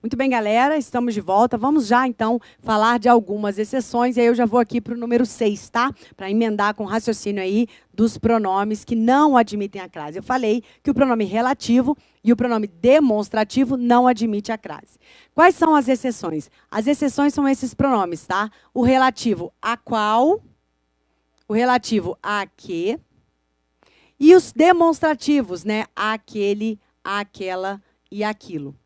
Muito bem, galera, estamos de volta. Vamos já, então, falar de algumas exceções. E aí eu já vou aqui para o número 6, tá? Para emendar com o raciocínio aí dos pronomes que não admitem a crase. Eu falei que o pronome relativo e o pronome demonstrativo não admitem a crase. Quais são as exceções? As exceções são esses pronomes, tá? O relativo a qual, o relativo a que, e os demonstrativos, né? Aquele, aquela e aquilo.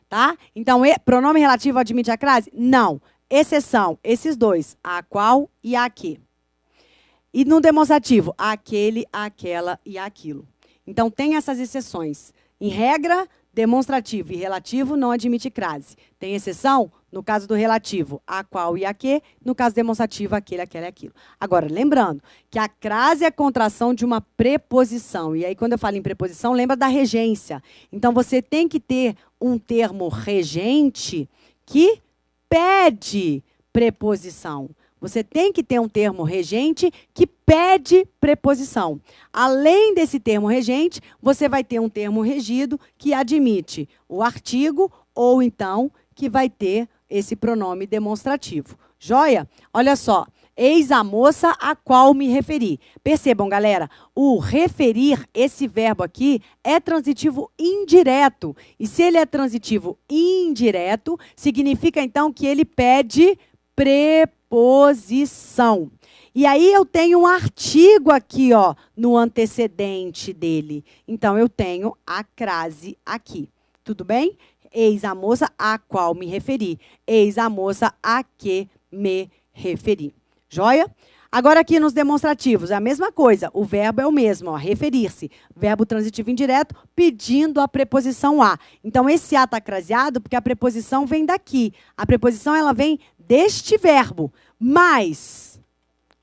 Tá? Então, pronome relativo admite a crase? Não. Exceção, esses dois, a qual e a que. E no demonstrativo, aquele, aquela e aquilo. Então, tem essas exceções. Em regra, demonstrativo e relativo não admite crase. Tem exceção? No caso do relativo, a qual e a que. No caso demonstrativo, aquele, aquela e aquilo. Agora, lembrando que a crase é a contração de uma preposição. E aí, quando eu falo em preposição, lembra da regência. Então, você tem que ter um termo regente que pede preposição. Você tem que ter um termo regente que pede preposição. Além desse termo regente, você vai ter um termo regido que admite o artigo ou, então, que vai ter esse pronome demonstrativo. Joia? Olha só. Eis a moça a qual me referi. Percebam, galera, o referir, esse verbo aqui, é transitivo indireto. E se ele é transitivo indireto, significa, então, que ele pede preposição. E aí eu tenho um artigo aqui, ó, no antecedente dele. Então, eu tenho a crase aqui. Tudo bem? Eis a moça a qual me referi. Eis a moça a que me referi. Joia? Agora aqui nos demonstrativos, é a mesma coisa. O verbo é o mesmo, ó, referir-se. Verbo transitivo indireto, pedindo a preposição a. Então, esse a está craseado porque a preposição vem daqui. A preposição, ela vem deste verbo. Mas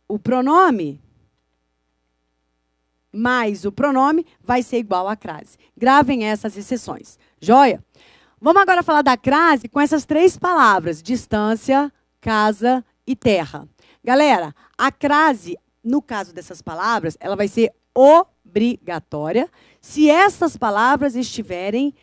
o pronome vai ser igual à crase. Gravem essas exceções. Joia? Vamos agora falar da crase com essas três palavras: distância, casa e terra. Galera, a crase, no caso dessas palavras, ela vai ser obrigatória se essas palavras estiverem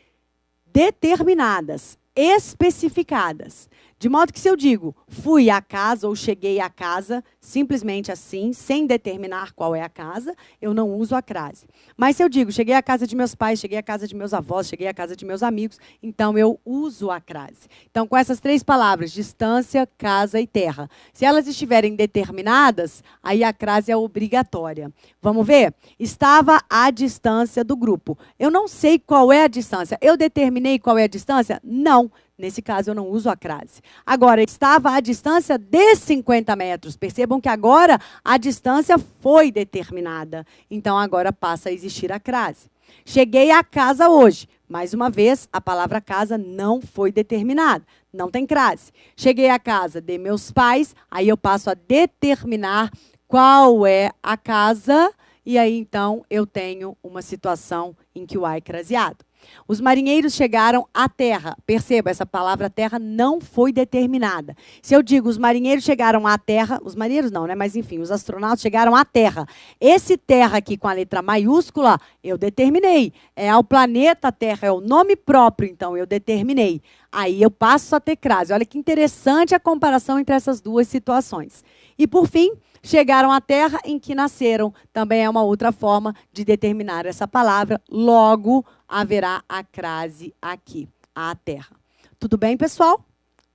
determinadas, especificadas. De modo que se eu digo fui à casa ou cheguei à casa, simplesmente assim, sem determinar qual é a casa, eu não uso a crase. Mas se eu digo cheguei à casa de meus pais, cheguei à casa de meus avós, cheguei à casa de meus amigos, então eu uso a crase. Então, com essas três palavras, distância, casa e terra, se elas estiverem determinadas, aí a crase é obrigatória. Vamos ver? Estava à distância do grupo. Eu não sei qual é a distância. Eu determinei qual é a distância? Não. Nesse caso, eu não uso a crase. Agora, estava à distância de 50 metros. Percebam que agora a distância foi determinada. Então, agora passa a existir a crase. Cheguei à casa hoje. Mais uma vez, a palavra casa não foi determinada. Não tem crase. Cheguei à casa de meus pais. Aí eu passo a determinar qual é a casa. E aí, então, eu tenho uma situação em que o A é craseado. Os marinheiros chegaram à terra. Perceba, essa palavra terra não foi determinada. Se eu digo os marinheiros chegaram à terra, os marinheiros não, né? Mas enfim, os astronautas chegaram à terra. Esse terra aqui com a letra maiúscula, eu determinei. É ao planeta Terra, é o nome próprio, então eu determinei. Aí eu passo a ter crase. Olha que interessante a comparação entre essas duas situações. E por fim, chegaram à terra em que nasceram. Também é uma outra forma de determinar essa palavra. Logo, haverá a crase aqui, a terra. Tudo bem, pessoal?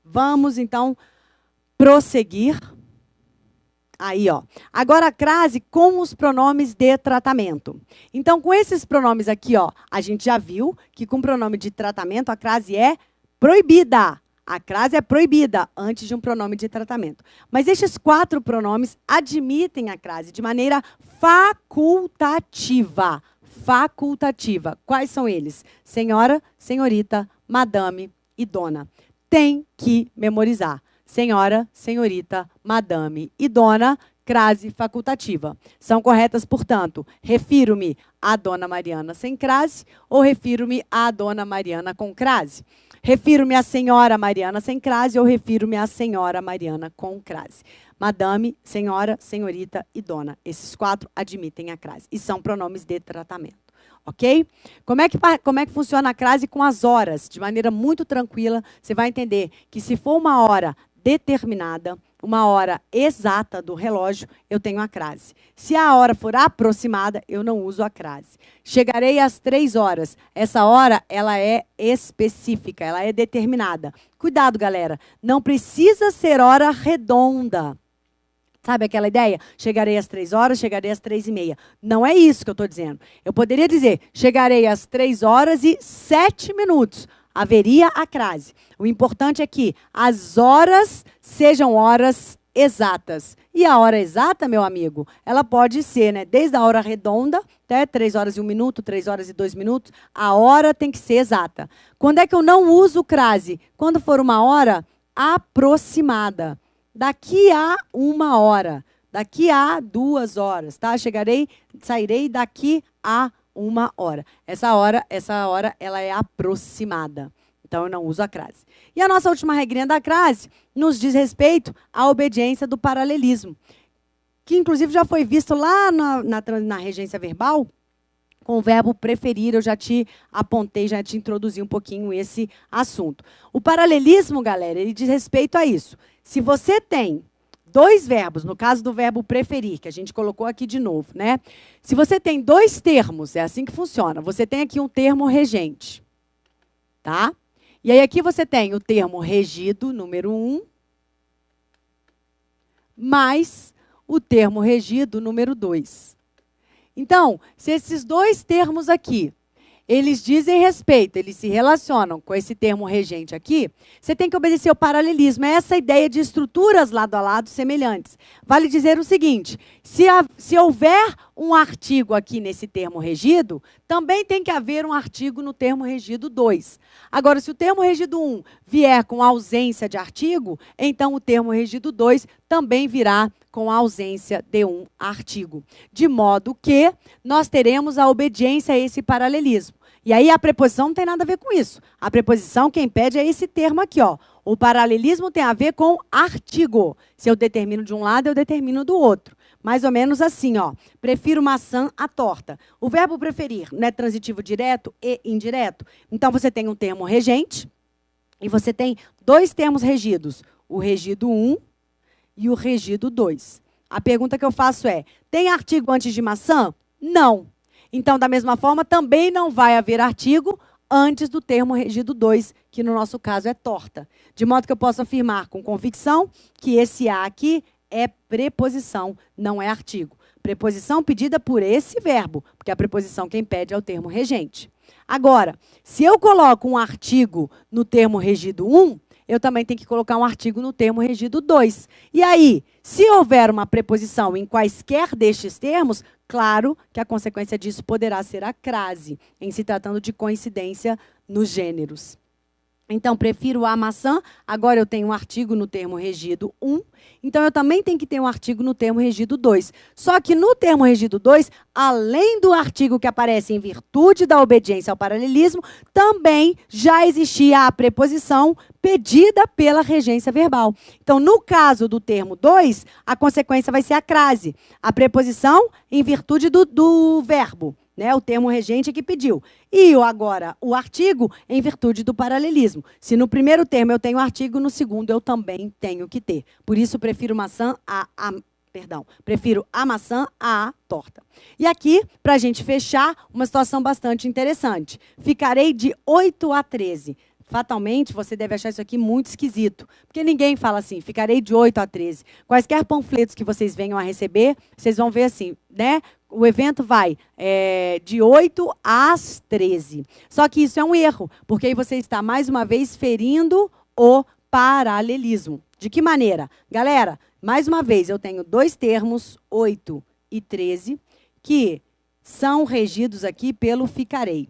Vamos, então, prosseguir. Aí, ó. Agora a crase com os pronomes de tratamento. Então, com esses pronomes aqui, ó, a gente já viu que com pronome de tratamento a crase é proibida. A crase é proibida antes de um pronome de tratamento. Mas estes 4 pronomes admitem a crase de maneira facultativa. Facultativa. Quais são eles? Senhora, senhorita, madame e dona. Tem que memorizar. Senhora, senhorita, madame e dona, crase facultativa. São corretas, portanto, refiro-me à dona Mariana sem crase ou refiro-me à dona Mariana com crase. Refiro-me à senhora Mariana sem crase ou refiro-me à senhora Mariana com crase. Madame, senhora, senhorita e dona. Esses 4 admitem a crase e são pronomes de tratamento. Ok? Como é que funciona a crase com as horas? De maneira muito tranquila, você vai entender que se for uma hora determinada, uma hora exata do relógio, eu tenho a crase. Se a hora for aproximada, eu não uso a crase. Chegarei às 3 horas. Essa hora, ela é específica, ela é determinada. Cuidado, galera. Não precisa ser hora redonda. Sabe aquela ideia? Chegarei às 3 horas, chegarei às 3h30. Não é isso que eu estou dizendo. Eu poderia dizer, chegarei às 3 horas e 7 minutos. Haveria a crase. O importante é que as horas sejam horas exatas. E a hora exata, meu amigo, ela pode ser, né, desde a hora redonda, até 3 horas e 1 minuto, 3 horas e 2 minutos, a hora tem que ser exata. Quando é que eu não uso crase? Quando for uma hora aproximada. Daqui a 1 hora, daqui a 2 horas, tá? Sairei daqui a 1 hora. Essa hora, ela é aproximada. Então, eu não uso a crase. E a nossa última regrinha da crase nos diz respeito à obediência do paralelismo, que, inclusive, já foi visto lá na regência verbal, com o verbo preferir. Eu já te apontei, já te introduzi um pouquinho esse assunto. O paralelismo, galera, ele diz respeito a isso. Se você tem 2 verbos, no caso do verbo preferir, que a gente colocou aqui de novo, né? Se você tem 2 termos, é assim que funciona. Você tem aqui um termo regente, tá? E aí aqui você tem o termo regido, número 1, mais o termo regido, número 2. Então, se esses 2 termos aqui, eles dizem respeito, eles se relacionam com esse termo regente aqui, você tem que obedecer o paralelismo. É essa ideia de estruturas lado a lado semelhantes. Vale dizer o seguinte, se houver um artigo aqui nesse termo regido, também tem que haver um artigo no termo regido 2. Agora, se o termo regido 1 vier com ausência de artigo, então o termo regido 2 também virá com a ausência de um artigo. De modo que nós teremos a obediência a esse paralelismo. E aí a preposição não tem nada a ver com isso. A preposição, quem pede é esse termo aqui, ó. O paralelismo tem a ver com artigo. Se eu determino de um lado, eu determino do outro. Mais ou menos assim, ó. Prefiro maçã à torta. O verbo preferir não é transitivo direto e indireto? Então, você tem um termo regente e você tem 2 termos regidos. O regido 1 e o regido 2. A pergunta que eu faço é, tem artigo antes de maçã? Não. Então, da mesma forma, também não vai haver artigo antes do termo regido 2, que no nosso caso é torta. De modo que eu posso afirmar com convicção que esse a aqui é preposição, não é artigo. Preposição pedida por esse verbo, porque a preposição quem pede é o termo regente. Agora, se eu coloco um artigo no termo regido 1, eu também tenho que colocar um artigo no termo regido 2. E aí, se houver uma preposição em quaisquer destes termos, claro que a consequência disso poderá ser a crase, em se tratando de coincidência nos gêneros. Então, prefiro a maçã, agora eu tenho um artigo no termo regido 1, então eu também tenho que ter um artigo no termo regido 2. Só que no termo regido 2, além do artigo que aparece em virtude da obediência ao paralelismo, também já existia a preposição pedida pela regência verbal. Então, no caso do termo 2, a consequência vai ser a crase, a preposição em virtude do verbo. Né, o termo regente que pediu. E agora, o artigo em virtude do paralelismo. Se no primeiro termo eu tenho artigo, no segundo eu também tenho que ter. Por isso, prefiro prefiro a maçã à torta. E aqui, para a gente fechar, uma situação bastante interessante. Ficarei de 8 a 13. Fatalmente, você deve achar isso aqui muito esquisito. Porque ninguém fala assim, ficarei de 8 a 13. Quaisquer panfletos que vocês venham a receber, vocês vão ver assim, né? O evento vai de 8 às 13. Só que isso é um erro, porque aí você está, mais uma vez, ferindo o paralelismo. De que maneira? Galera, mais uma vez, eu tenho 2 termos, 8 e 13, que são regidos aqui pelo ficarei.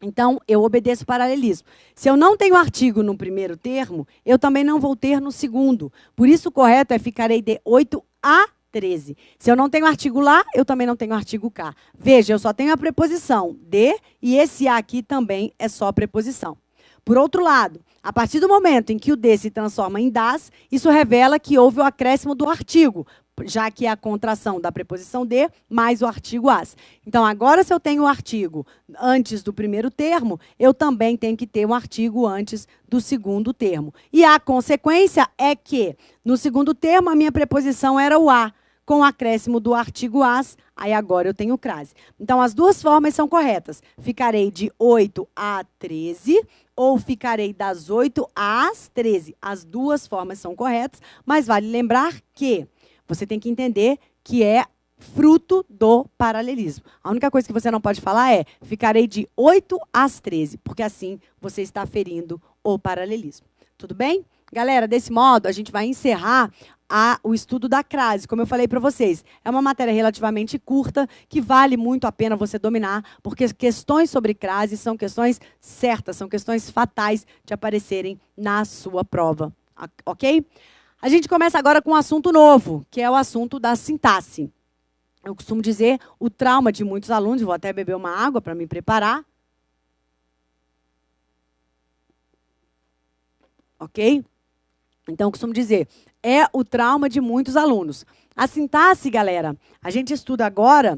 Então, eu obedeço o paralelismo. Se eu não tenho artigo no primeiro termo, eu também não vou ter no segundo. Por isso, o correto é ficarei de 8 a 13. Se eu não tenho artigo lá, eu também não tenho artigo cá. Veja, eu só tenho a preposição de, e esse a aqui também é só preposição. Por outro lado, A partir do momento em que o de se transforma em das, isso revela que houve o acréscimo do artigo, já que é a contração da preposição de mais o artigo as. Então, agora, se eu tenho o artigo antes do primeiro termo, eu também tenho que ter um artigo antes do segundo termo. E a consequência é que, no segundo termo, a minha preposição era o a, com o acréscimo do artigo as, aí agora eu tenho crase. Então, as duas formas são corretas. Ficarei de 8 a 13, ou ficarei das 8 às 13. As duas formas são corretas, mas vale lembrar que você tem que entender que é fruto do paralelismo. A única coisa que você não pode falar é ficarei de 8 às 13, porque assim você está ferindo o paralelismo. Tudo bem? Galera, desse modo, a gente vai encerrar o estudo da crase. Como eu falei para vocês, é uma matéria relativamente curta, que vale muito a pena você dominar, porque questões sobre crase são questões certas, são questões fatais de aparecerem na sua prova. Ok? A gente começa agora com um assunto novo, que é o assunto da sintaxe. Eu costumo dizer o trauma de muitos alunos, vou até beber uma água para me preparar. Ok? Então, eu costumo dizer, é o trauma de muitos alunos. A sintaxe, galera, a gente estuda agora,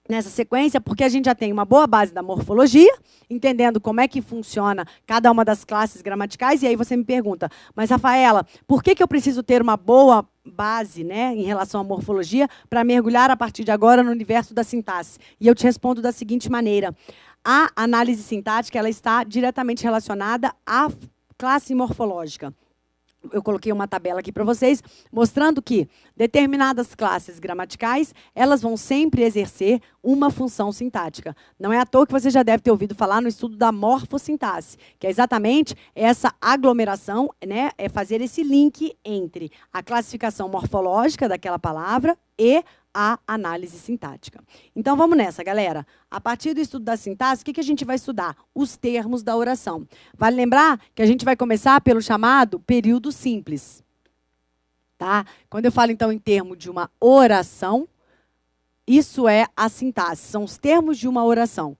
nessa sequência, porque a gente já tem uma boa base da morfologia, entendendo como é que funciona cada uma das classes gramaticais, e aí você me pergunta, mas, Rafaela, por que eu preciso ter uma boa base, né, em relação à morfologia para mergulhar a partir de agora no universo da sintaxe? E eu te respondo da seguinte maneira. A análise sintática ela está diretamente relacionada à classe morfológica. Eu coloquei uma tabela aqui para vocês, mostrando que determinadas classes gramaticais, elas vão sempre exercer uma função sintática. Não é à toa que você já deve ter ouvido falar no estudo da morfossintaxe, que é exatamente essa aglomeração, né, é fazer esse link entre a classificação morfológica daquela palavra e a análise sintática. Então, vamos nessa, galera. A partir do estudo da sintaxe, o que a gente vai estudar? Os termos da oração. Vale lembrar que a gente vai começar pelo chamado período simples. Tá? Quando eu falo, então, em termo de uma oração, isso é a sintaxe, são os termos de uma oração.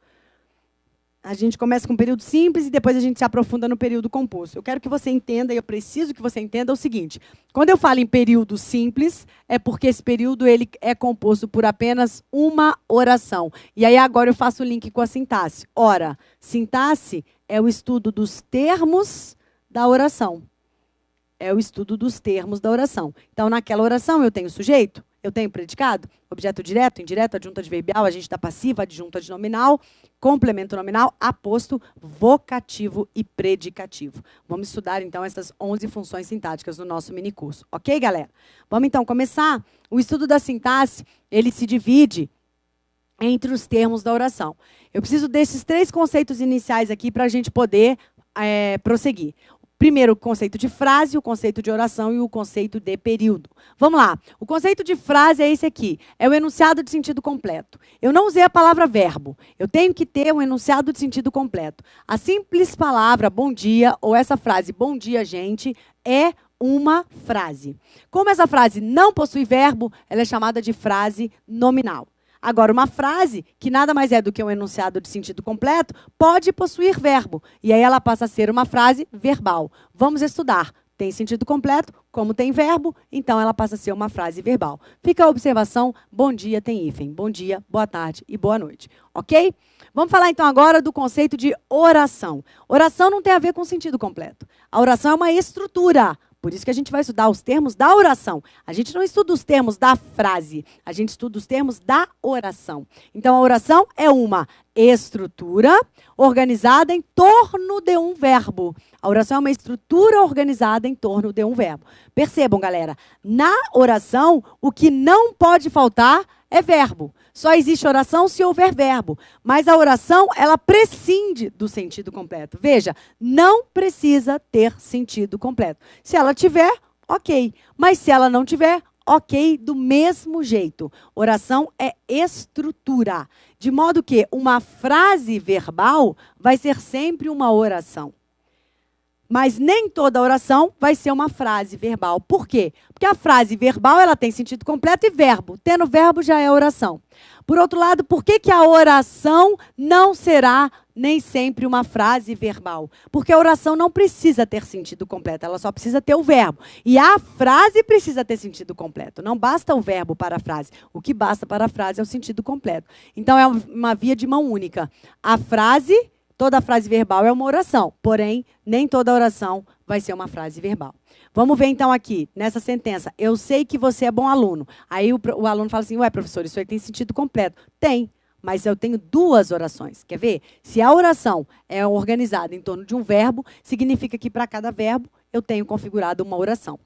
A gente começa com o período simples e depois a gente se aprofunda no período composto. Eu quero que você entenda, e eu preciso que você entenda o seguinte. Quando eu falo em período simples, é porque esse período ele é composto por apenas uma oração. E aí agora eu faço o link com a sintaxe. Ora, sintaxe é o estudo dos termos da oração. É o estudo dos termos da oração. Então, naquela oração eu tenho sujeito, eu tenho predicado, objeto direto, indireto, adjunta adverbial, agente da passiva, adjunta de nominal, complemento nominal, aposto, vocativo e predicativo. Vamos estudar, então, essas 11 funções sintáticas no nosso minicurso. Ok, galera? Vamos, então, começar. O estudo da sintaxe, ele se divide entre os termos da oração. Eu preciso desses 3 conceitos iniciais aqui para a gente poder prosseguir. Primeiro, o conceito de frase, o conceito de oração e o conceito de período. Vamos lá. O conceito de frase é esse aqui. É o enunciado de sentido completo. Eu não usei a palavra verbo. Eu tenho que ter um enunciado de sentido completo. A simples palavra bom dia, ou essa frase bom dia, gente, é uma frase. Como essa frase não possui verbo, ela é chamada de frase nominal. Agora, uma frase, que nada mais é do que um enunciado de sentido completo, pode possuir verbo. E aí ela passa a ser uma frase verbal. Vamos estudar. Tem sentido completo, como tem verbo, então ela passa a ser uma frase verbal. Fica a observação, bom dia tem hífen. Bom dia, boa tarde e boa noite. Ok? Vamos falar então agora do conceito de oração. Oração não tem a ver com sentido completo. A oração é uma estrutura. Por isso que a gente vai estudar os termos da oração. A gente não estuda os termos da frase, a gente estuda os termos da oração. Então, a oração é uma estrutura organizada em torno de um verbo. A oração é uma estrutura organizada em torno de um verbo. Percebam, galera, na oração, o que não pode faltar é verbo. Só existe oração se houver verbo. Mas a oração, ela prescinde do sentido completo. Veja, não precisa ter sentido completo. Se ela tiver, ok. Mas se ela não tiver, ok, do mesmo jeito. Oração é estrutura. De modo que uma frase verbal vai ser sempre uma oração. Mas nem toda oração vai ser uma frase verbal. Por quê? Porque a frase verbal ela tem sentido completo e verbo. Tendo verbo já é oração. Por outro lado, por que a oração não será nem sempre uma frase verbal. Porque a oração não precisa ter sentido completo, ela só precisa ter o verbo. E a frase precisa ter sentido completo. Não basta o verbo para a frase. O que basta para a frase é o sentido completo. Então, é uma via de mão única. A frase, toda frase verbal é uma oração. Porém, nem toda oração vai ser uma frase verbal. Vamos ver então aqui, nessa sentença. Eu sei que você é bom aluno. Aí o aluno fala assim, ué, professor, isso aí tem sentido completo. Tem, mas eu tenho duas orações. Quer ver? Se a oração é organizada em torno de um verbo, significa que para cada verbo eu tenho configurado uma oração.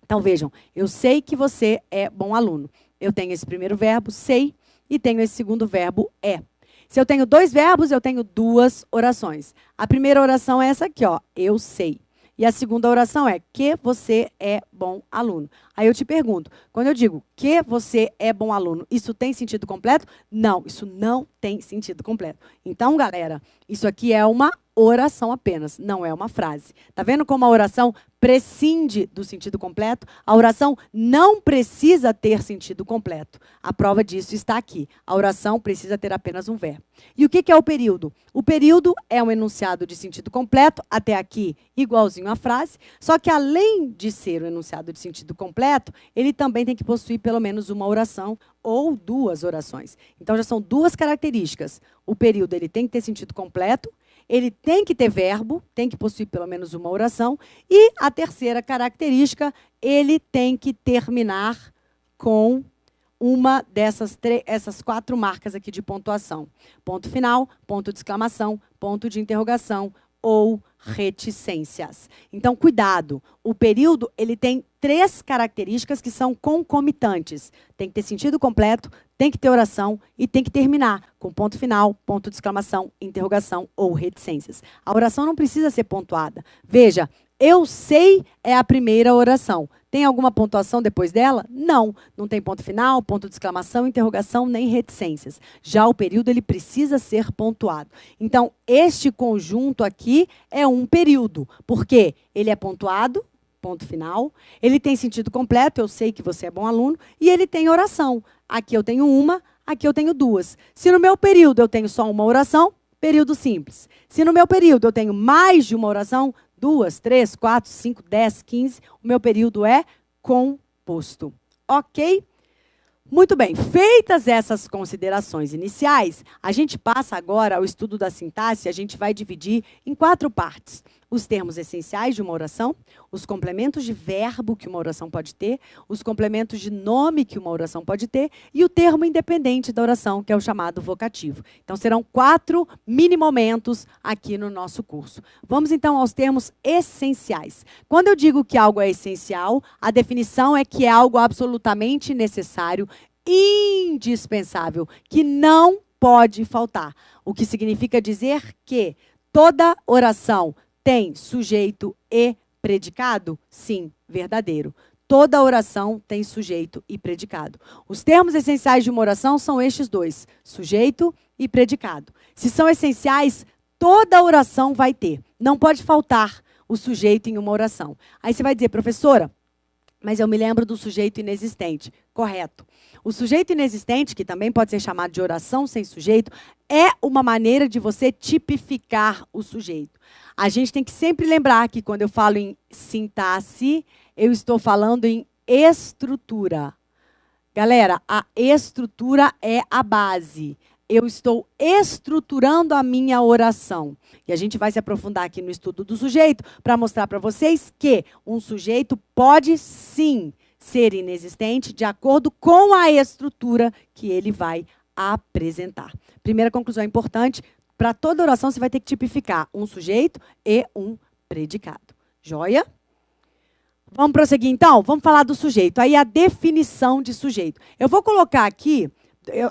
Então vejam, eu sei que você é bom aluno. Eu tenho esse primeiro verbo, sei, e tenho esse segundo verbo, é. Se eu tenho dois verbos, eu tenho duas orações. A primeira oração é essa aqui, ó, eu sei. E a segunda oração é que você é bom aluno. Aí eu te pergunto, quando eu digo que você é bom aluno, isso tem sentido completo? Não, isso não tem sentido completo. Então, galera, isso aqui é uma oração apenas, não é uma frase. Tá vendo como a oração prescinde do sentido completo? A oração não precisa ter sentido completo. A prova disso está aqui. A oração precisa ter apenas um verbo. E o que é o período? O período é um enunciado de sentido completo, até aqui igualzinho à frase, só que além de ser um enunciado de sentido completo, ele também tem que possuir pelo menos uma oração ou duas orações. Então já são duas características. O período ele tem que ter sentido completo, ele tem que ter verbo, tem que possuir pelo menos uma oração. E a terceira característica, ele tem que terminar com uma essas quatro marcas aqui de pontuação. Ponto final, ponto de exclamação, ponto de interrogação ou reticências. Então, cuidado. O período ele tem três características que são concomitantes. Tem que ter sentido completo, tem que ter oração e tem que terminar com ponto final, ponto de exclamação, interrogação ou reticências. A oração não precisa ser pontuada. Veja, eu sei é a primeira oração. Tem alguma pontuação depois dela? Não. Não tem ponto final, ponto de exclamação, interrogação, nem reticências. Já o período ele precisa ser pontuado. Então, este conjunto aqui é um período, porque ele é pontuado, ponto final, ele tem sentido completo, eu sei que você é bom aluno, e ele tem oração. Aqui eu tenho uma, aqui eu tenho duas. Se no meu período eu tenho só uma oração, período simples. Se no meu período eu tenho mais de uma oração, 2, 3, 4, 5, 10, 15, o meu período é composto. Ok? Muito bem, feitas essas considerações iniciais, a gente passa agora ao estudo da sintaxe, a gente vai dividir em 4 partes. Os termos essenciais de uma oração, os complementos de verbo que uma oração pode ter, os complementos de nome que uma oração pode ter e o termo independente da oração, que é o chamado vocativo. Então, serão 4 mini-momentos aqui no nosso curso. Vamos, então, aos termos essenciais. Quando eu digo que algo é essencial, a definição é que é algo absolutamente necessário, indispensável, que não pode faltar. O que significa dizer que toda oração tem sujeito e predicado? Sim, verdadeiro. Toda oração tem sujeito e predicado. Os termos essenciais de uma oração são estes dois, sujeito e predicado. Se são essenciais, toda oração vai ter. Não pode faltar o sujeito em uma oração. Aí você vai dizer, professora, mas eu me lembro do sujeito inexistente. Correto. O sujeito inexistente, que também pode ser chamado de oração sem sujeito, é uma maneira de você tipificar o sujeito. A gente tem que sempre lembrar que quando eu falo em sintaxe, eu estou falando em estrutura. Galera, a estrutura é a base. Eu estou estruturando a minha oração. E a gente vai se aprofundar aqui no estudo do sujeito para mostrar para vocês que um sujeito pode sim ser inexistente de acordo com a estrutura que ele vai apresentar. Primeira conclusão importante, para toda oração você vai ter que tipificar um sujeito e um predicado. Joia? Vamos prosseguir então? Vamos falar do sujeito. Aí a definição de sujeito. Eu vou colocar aqui,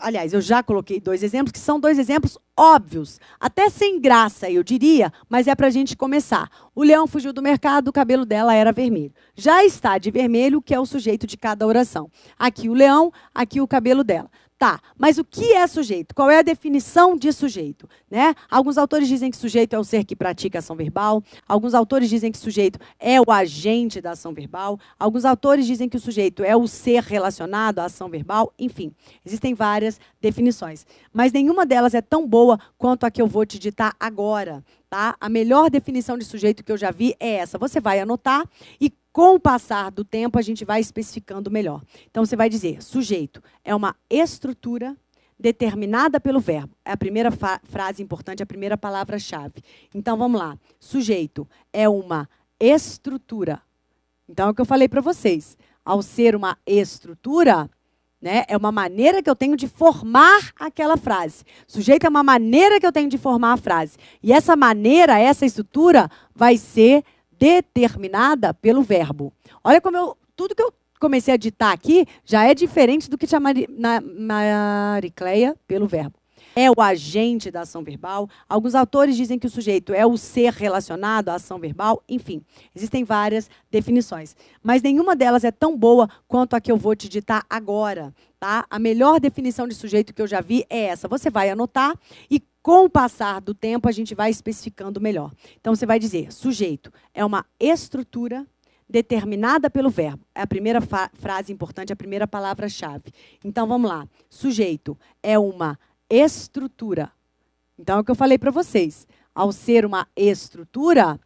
aliás, eu já coloquei 2 exemplos, que são 2 exemplos óbvios, até sem graça, eu diria, mas é para a gente começar. O leão fugiu do mercado, o cabelo dela era vermelho. Já está de vermelho, que é o sujeito de cada oração. Aqui o leão, aqui o cabelo dela. Tá, mas o que é sujeito? Qual é a definição de sujeito? Né? Alguns autores dizem que sujeito é o ser que pratica ação verbal, alguns autores dizem que sujeito é o agente da ação verbal, alguns autores dizem que o sujeito é o ser relacionado à ação verbal, enfim, existem várias definições. Mas nenhuma delas é tão boa quanto a que eu vou te ditar agora. Tá? A melhor definição de sujeito que eu já vi é essa. Você vai anotar e, com o passar do tempo, a gente vai especificando melhor. Então, você vai dizer, sujeito é uma estrutura determinada pelo verbo. É a primeira frase importante, a primeira palavra-chave. Então, vamos lá. Sujeito é uma estrutura. Então, é o que eu falei para vocês. Ao ser uma estrutura, né, é uma maneira que eu tenho de formar aquela frase. Sujeito é uma maneira que eu tenho de formar a frase. E essa maneira, essa estrutura, vai ser determinada pelo verbo. Olha como tudo que eu comecei a ditar aqui já é diferente do que tinha Maricleia pelo verbo. É o agente da ação verbal. Alguns autores dizem que o sujeito é o ser relacionado à ação verbal. Enfim, existem várias definições. Mas nenhuma delas é tão boa quanto a que eu vou te ditar agora. Tá? A melhor definição de sujeito que eu já vi é essa. Você vai anotar e, com o passar do tempo, a gente vai especificando melhor. Então, você vai dizer, sujeito é uma estrutura determinada pelo verbo. É a primeira frase importante, a primeira palavra-chave. Então, vamos lá. Sujeito é uma estrutura. Então, é o que eu falei para vocês. Ao ser uma estrutura,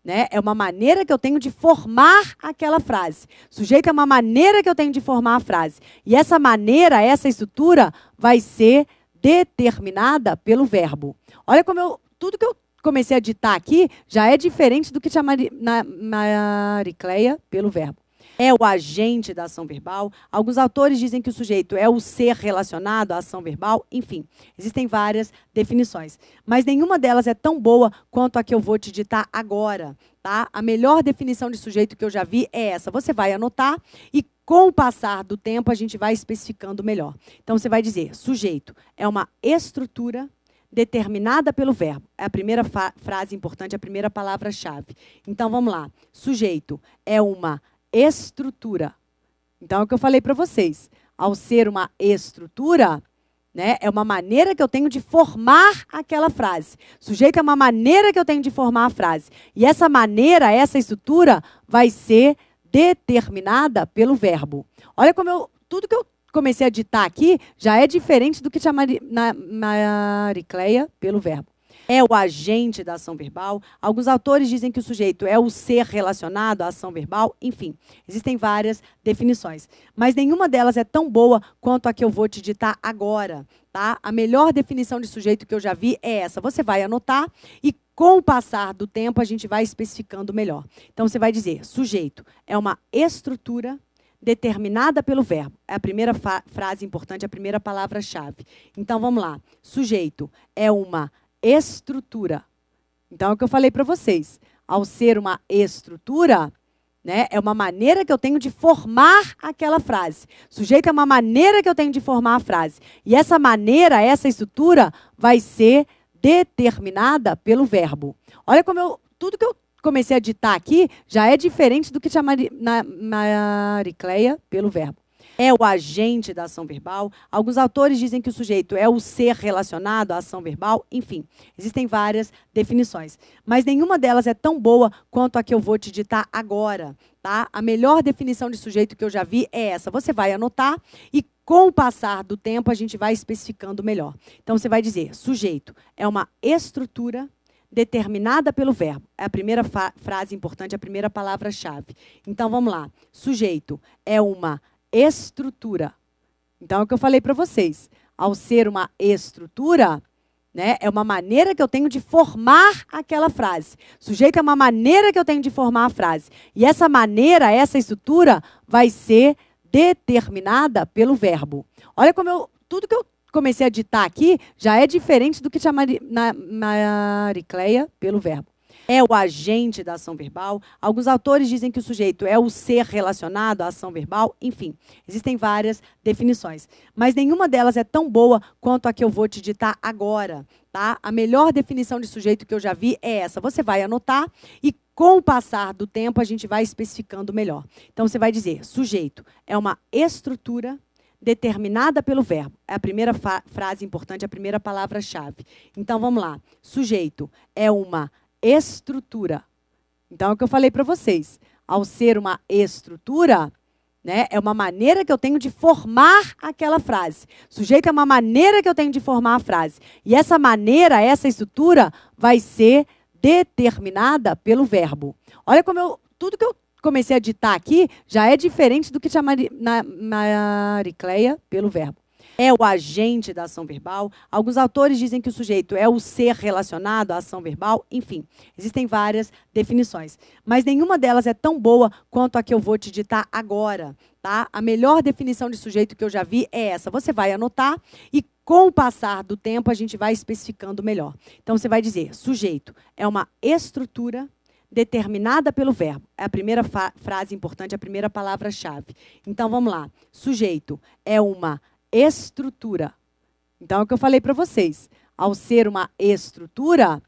né, é uma maneira que eu tenho de formar aquela frase. Sujeito é uma maneira que eu tenho de formar a frase. E essa maneira, essa estrutura, vai ser determinada pelo verbo. Olha como tudo que eu comecei a ditar aqui já é diferente do que tinha Maricleia pelo verbo. É o agente da ação verbal. Alguns autores dizem que o sujeito é o ser relacionado à ação verbal. Enfim, existem várias definições. Mas nenhuma delas é tão boa quanto a que eu vou te ditar agora. Tá? A melhor definição de sujeito que eu já vi é essa. Você vai anotar e, com o passar do tempo, a gente vai especificando melhor. Então, você vai dizer, sujeito é uma estrutura determinada pelo verbo. É a primeira frase importante, a primeira palavra-chave. Então, vamos lá. Sujeito é uma estrutura. Então, é o que eu falei para vocês. Ao ser uma estrutura, né, é uma maneira que eu tenho de formar aquela frase. Sujeito é uma maneira que eu tenho de formar a frase. E essa maneira, essa estrutura, vai ser determinada pelo verbo. Olha como tudo que eu comecei a ditar aqui já é diferente do que tinha Maricleia pelo verbo. É o agente da ação verbal. Alguns autores dizem que o sujeito é o ser relacionado à ação verbal. Enfim, existem várias definições. Mas nenhuma delas é tão boa quanto a que eu vou te ditar agora. Tá? A melhor definição de sujeito que eu já vi é essa. Você vai anotar e, com o passar do tempo, a gente vai especificando melhor. Então, você vai dizer, sujeito é uma estrutura determinada pelo verbo. É a primeira frase importante, a primeira palavra-chave. Então, vamos lá. Sujeito é uma estrutura. Então, é o que eu falei para vocês. Ao ser uma estrutura, né, é uma maneira que eu tenho de formar aquela frase. Sujeito é uma maneira que eu tenho de formar a frase. E essa maneira, essa estrutura, vai ser determinada pelo verbo. Olha como tudo que eu comecei a ditar aqui já é diferente do que tinha Maricleia pelo verbo. É o agente da ação verbal. Alguns autores dizem que o sujeito é o ser relacionado à ação verbal. Enfim, existem várias definições. Mas nenhuma delas é tão boa quanto a que eu vou te ditar agora. Tá? A melhor definição de sujeito que eu já vi é essa. Você vai anotar e, com o passar do tempo, a gente vai especificando melhor. Então, você vai dizer, sujeito é uma estrutura determinada pelo verbo. É a primeira frase importante, a primeira palavra-chave. Então, vamos lá. Sujeito é uma estrutura. Então, é o que eu falei para vocês. Ao ser uma estrutura, né, é uma maneira que eu tenho de formar aquela frase. Sujeito é uma maneira que eu tenho de formar a frase. E essa maneira, essa estrutura, vai ser determinada pelo verbo. Olha como tudo que eu comecei a ditar aqui já é diferente do que tinha Maricleia pelo verbo. É o agente da ação verbal. Alguns autores dizem que o sujeito é o ser relacionado à ação verbal. Enfim, existem várias definições. Mas nenhuma delas é tão boa quanto a que eu vou te ditar agora. Tá? A melhor definição de sujeito que eu já vi é essa. Você vai anotar e, com o passar do tempo, a gente vai especificando melhor. Então, você vai dizer, sujeito é uma estrutura determinada pelo verbo. É a primeira frase importante, a primeira palavra-chave. Então, vamos lá. Sujeito é uma estrutura. Então, é o que eu falei para vocês. Ao ser uma estrutura, né, é uma maneira que eu tenho de formar aquela frase. Sujeito é uma maneira que eu tenho de formar a frase. E essa maneira, essa estrutura, vai ser determinada pelo verbo. Olha como tudo que eu comecei a ditar aqui já é diferente do que chamaria Maricleia pelo verbo. É o agente da ação verbal. Alguns autores dizem que o sujeito é o ser relacionado à ação verbal. Enfim, existem várias definições. Mas nenhuma delas é tão boa quanto a que eu vou te ditar agora. Tá? A melhor definição de sujeito que eu já vi é essa. Você vai anotar e, com o passar do tempo, a gente vai especificando melhor. Então, você vai dizer, sujeito é uma estrutura determinada pelo verbo. É a primeira frase importante, a primeira palavra-chave. Então, vamos lá. Sujeito é uma estrutura. Então, é o que eu falei para vocês. Ao ser uma estrutura,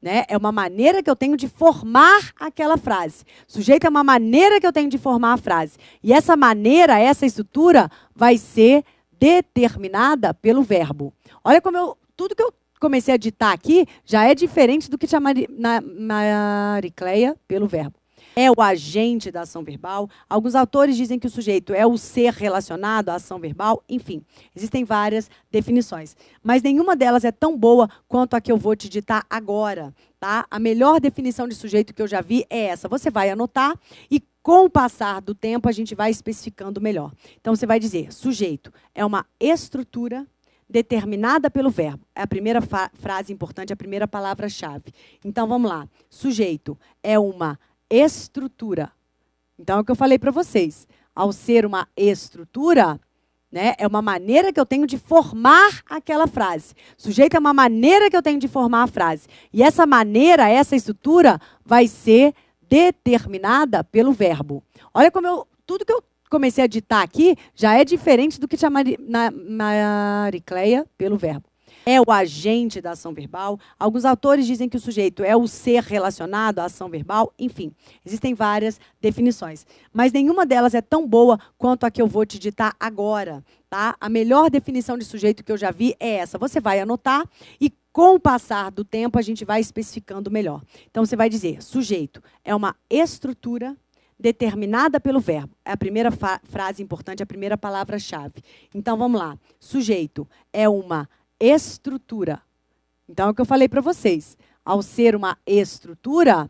né, é uma maneira que eu tenho de formar aquela frase. Sujeito é uma maneira que eu tenho de formar a frase. E essa maneira, essa estrutura, vai ser determinada pelo verbo. Olha como tudo que eu comecei a ditar aqui já é diferente do que chamaria Maricleia pelo verbo. É o agente da ação verbal. Alguns autores dizem que o sujeito é o ser relacionado à ação verbal. Enfim, existem várias definições. Mas nenhuma delas é tão boa quanto a que eu vou te ditar agora. Tá? A melhor definição de sujeito que eu já vi é essa. Você vai anotar e, com o passar do tempo, a gente vai especificando melhor. Então, você vai dizer, sujeito é uma estrutura determinada pelo verbo. É a primeira frase importante, a primeira palavra-chave. Então, vamos lá. Sujeito é uma estrutura. Então, é o que eu falei para vocês. Ao ser uma estrutura, né, é uma maneira que eu tenho de formar aquela frase. Sujeito é uma maneira que eu tenho de formar a frase. E essa maneira, essa estrutura, vai ser determinada pelo verbo. Olha como tudo que eu comecei a ditar aqui já é diferente do que chamaria Maricleia pelo verbo. É o agente da ação verbal. Alguns autores dizem que o sujeito é o ser relacionado à ação verbal. Enfim, existem várias definições. Mas nenhuma delas é tão boa quanto a que eu vou te ditar agora. Tá? A melhor definição de sujeito que eu já vi é essa. Você vai anotar e, com o passar do tempo, a gente vai especificando melhor. Então, você vai dizer, sujeito é uma estrutura determinada pelo verbo. É a primeira frase importante, a primeira palavra-chave. Então, vamos lá. Sujeito é uma estrutura. Então, é o que eu falei para vocês. Ao ser uma estrutura,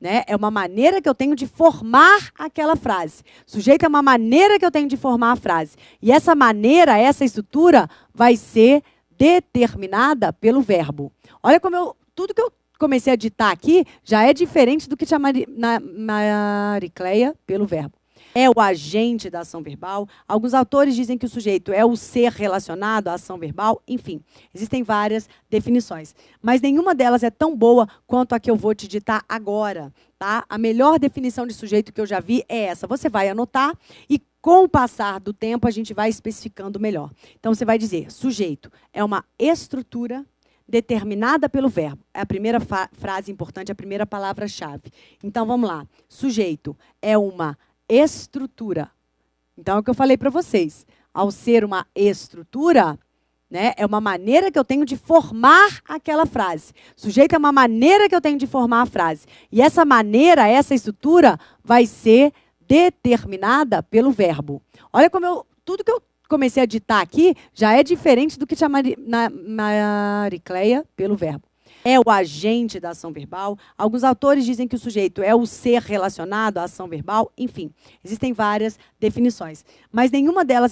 né, é uma maneira que eu tenho de formar aquela frase. Sujeito é uma maneira que eu tenho de formar a frase. E essa maneira, essa estrutura, vai ser determinada pelo verbo. Olha como tudo que eu comecei a ditar aqui já é diferente do que chamaria Maricleia pelo verbo. É o agente da ação verbal. Alguns autores dizem que o sujeito é o ser relacionado à ação verbal. Enfim, existem várias definições. Mas nenhuma delas é tão boa quanto a que eu vou te ditar agora. Tá? A melhor definição de sujeito que eu já vi é essa. Você vai anotar e, com o passar do tempo, a gente vai especificando melhor. Então, você vai dizer, sujeito é uma estrutura determinada pelo verbo. É a primeira frase importante, a primeira palavra-chave. Então, vamos lá. Sujeito é uma estrutura. Então, é o que eu falei para vocês. Ao ser uma estrutura, né, é uma maneira que eu tenho de formar aquela frase. Sujeito é uma maneira que eu tenho de formar a frase. E essa maneira, essa estrutura, vai ser determinada pelo verbo. Olha como tudo que eu comecei a ditar aqui já é diferente do que chamaria Maricleia pelo verbo. É o agente da ação verbal. Alguns autores dizem que o sujeito é o ser relacionado à ação verbal. Enfim, existem várias definições. Mas nenhuma delas